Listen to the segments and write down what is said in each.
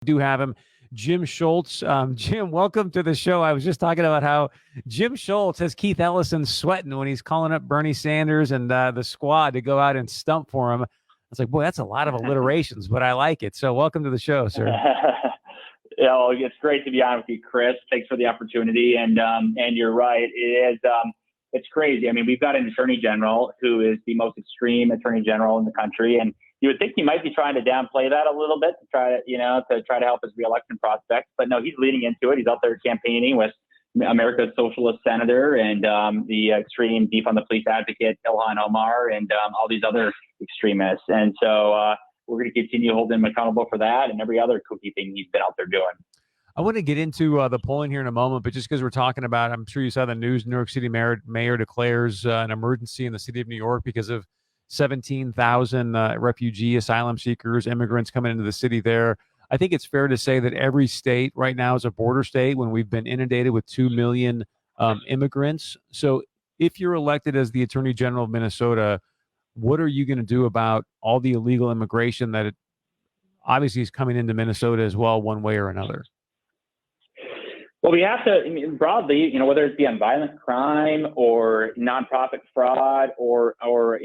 Do have him, Jim Schultz. Jim, welcome to the show. I was just talking about how Jim Schultz has Keith Ellison sweating when he's calling up Bernie Sanders and the squad to go out and stump for him. I was like, boy, that's a lot of alliterations, but I like it. So welcome to the show, sir. It's great to be on with you, Chris. Thanks for the opportunity. And you're right. It is. It's crazy. I mean, we've got an attorney general who is the most extreme attorney general in the country, and you would think he might be trying to downplay that a little bit to try to help his reelection prospects. But no, he's leaning into it. He's out there campaigning with America's socialist senator and the extreme defund the police advocate Ilhan Omar and all these other extremists. And so we're going to continue holding him accountable for that and every other kooky thing he's been out there doing. I want to get into the polling here in a moment, but just because we're talking about, I'm sure you saw the news, New York City mayor declares an emergency in the city of New York because of 17,000 refugee, asylum seekers, immigrants coming into the city there. I think it's fair to say that every state right now is a border state when we've been inundated with 2 million immigrants. So if you're elected as the Attorney General of Minnesota, what are you going to do about all the illegal immigration that obviously is coming into Minnesota as well, one way or another? Well, we have to, I mean, broadly, whether it be on violent crime or nonprofit fraud or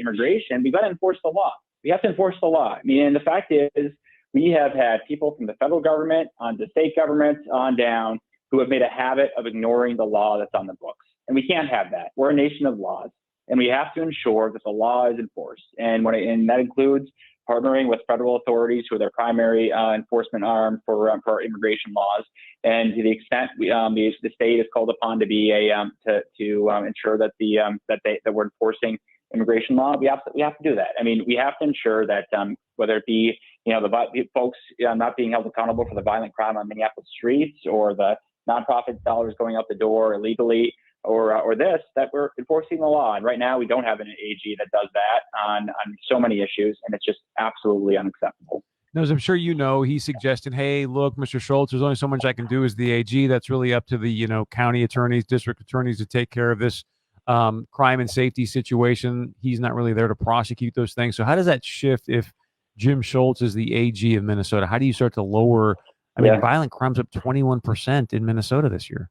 immigration, we've got to enforce the law. We have to enforce the law. I mean, and the fact is, we have had people from the federal government on to state governments on down who have made a habit of ignoring the law that's on the books. And we can't have that. We're a nation of laws, and we have to ensure that the law is enforced. And that includes partnering with federal authorities who are their primary enforcement arm for immigration laws. And to the extent the state is called upon to be to ensure that that we're enforcing immigration law, we have to do that. I mean, we have to ensure that whether it be the folks not being held accountable for the violent crime on Minneapolis streets or the nonprofit dollars going out the door illegally, or that we're enforcing the law. And right now we don't have an AG that does that on so many issues, and it's just absolutely unacceptable. Now, as I'm sure you know, he's suggesting, hey, look, Mr. Schultz, there's only so much I can do as the AG. That's really up to the county attorneys, district attorneys to take care of this crime and safety situation. He's not really there to prosecute those things. So how does that shift if Jim Schultz is the AG of Minnesota? How do you start to lower? I mean, violent crime's up 21% in Minnesota this year.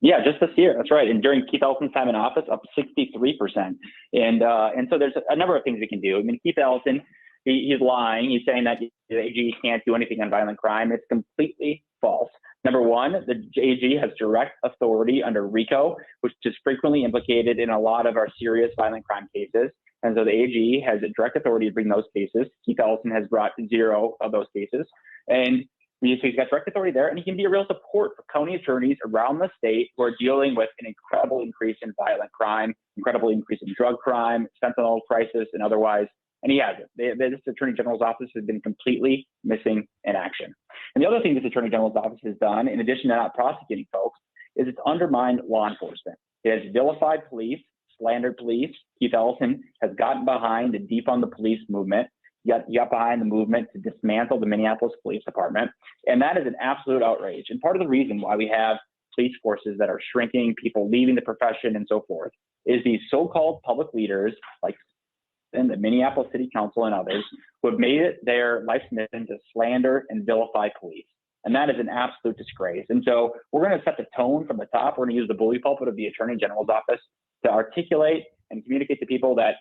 Yeah, just this year. That's right. And during Keith Ellison's time in office, up 63%. And so there's a number of things we can do. I mean, Keith Ellison, he's lying. He's saying that the AG can't do anything on violent crime. It's completely false. Number one, the AG has direct authority under RICO, which is frequently implicated in a lot of our serious violent crime cases. And so the AG has a direct authority to bring those cases. Keith Ellison has brought 0 of those cases. And so he's got direct authority there, and he can be a real support for county attorneys around the state who are dealing with an incredible increase in violent crime, incredible increase in drug crime, fentanyl crisis, and otherwise. And he has it. This Attorney General's office has been completely missing in action. And the other thing this Attorney General's office has done, in addition to not prosecuting folks, is it's undermined law enforcement. It has vilified police, slandered police. Keith Ellison has gotten behind the defund the police movement. Got behind the movement to dismantle the Minneapolis Police Department. And that is an absolute outrage. And part of the reason why we have police forces that are shrinking, people leaving the profession and so forth, is these so-called public leaders like in the Minneapolis City Council and others who have made it their life's mission to slander and vilify police. And that is an absolute disgrace. And so we're going to set the tone from the top. We're going to use the bully pulpit of the Attorney General's office to articulate and communicate to people that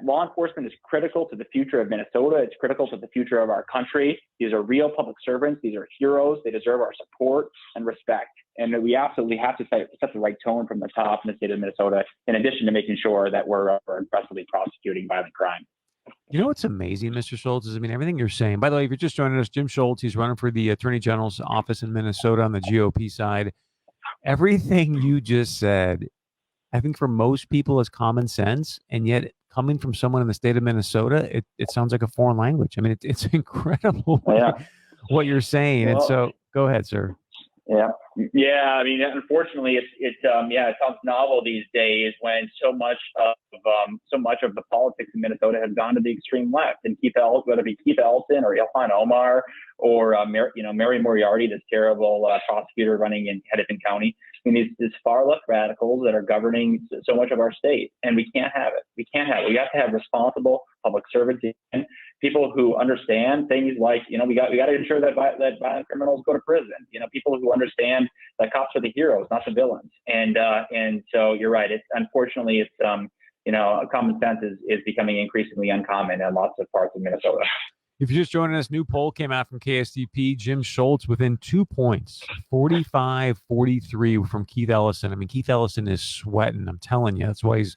law enforcement is critical to the future of Minnesota. It's critical to the future of our country. These are real public servants. These are heroes. They deserve our support and respect. And we absolutely have to set the right tone from the top in the state of Minnesota, in addition to making sure that we're aggressively prosecuting violent crime. You know what's amazing, Mr. Schultz, is, I mean, everything you're saying. By the way, if you're just joining us, Jim Schultz, he's running for the Attorney General's office in Minnesota on the GOP side. Everything you just said, I think for most people is common sense, and yet coming from someone in the state of Minnesota, it sounds like a foreign language. I mean, it's incredible what you're saying. Well, and so go ahead, sir. Yeah. I mean, unfortunately, it sounds novel these days when so much of the politics in Minnesota has gone to the extreme left. And whether it be Keith Ellison or Ilhan Omar or Mary Moriarty, this terrible prosecutor running in Hennepin County. I mean, these far left radicals that are governing so much of our state, and we can't have it. We have to have responsible public servants. And people who understand things like, we got to ensure that violent criminals go to prison. People who understand that cops are the heroes, not the villains. And so you're right. Unfortunately, common sense is becoming increasingly uncommon in lots of parts of Minnesota. If you're just joining us, new poll came out from KSTP. Jim Schultz within 2 points, 45-43 from Keith Ellison. I mean, Keith Ellison is sweating. I'm telling you. That's why he's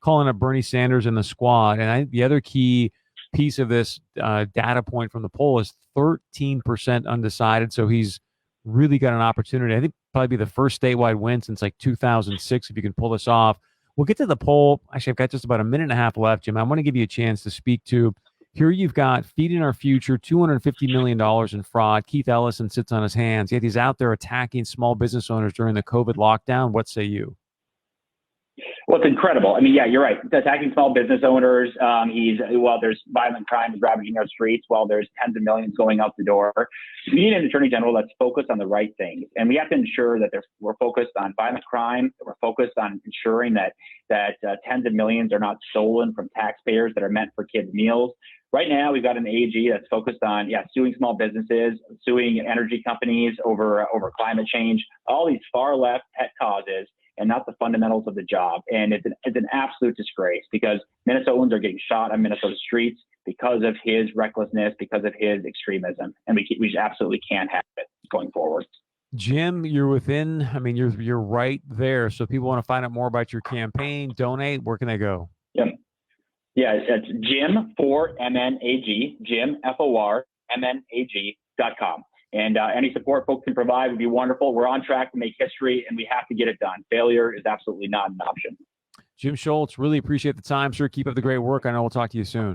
calling up Bernie Sanders in the squad. And the other key piece of this data point from the poll is 13% undecided. So he's really got an opportunity. I think probably be the first statewide win since like 2006 if you can pull this off. We'll get to the poll. Actually, I've got just about a minute and a half left, Jim. I want to give you a chance to speak to. Here you've got Feeding Our Future, $250 million in fraud. Keith Ellison sits on his hands, yet he's out there attacking small business owners during the COVID lockdown. What say you? Well, it's incredible. I mean, yeah, you're right. Attacking small business owners. There's violent crime ravaging our streets, while there's tens of millions going out the door. We need an attorney general that's focused on the right things. And we have to ensure that we're focused on violent crime, that we're focused on ensuring that tens of millions are not stolen from taxpayers that are meant for kids' meals. Right now, we've got an AG that's focused on, suing small businesses, suing energy companies over climate change, all these far left pet causes, and not the fundamentals of the job. And it's an absolute disgrace because Minnesotans are getting shot on Minnesota streets because of his recklessness, because of his extremism. And we just absolutely can't have it going forward. Jim, you're right there. So if people want to find out more about your campaign, donate, where can they go? Yep. Yeah, it's Jim for MN AG, Jim, FOR, MNAG.com. And any support folks can provide would be wonderful. We're on track to make history, and we have to get it done. Failure is absolutely not an option. Jim Schultz, really appreciate the time, sir. Keep up the great work. I know we'll talk to you soon.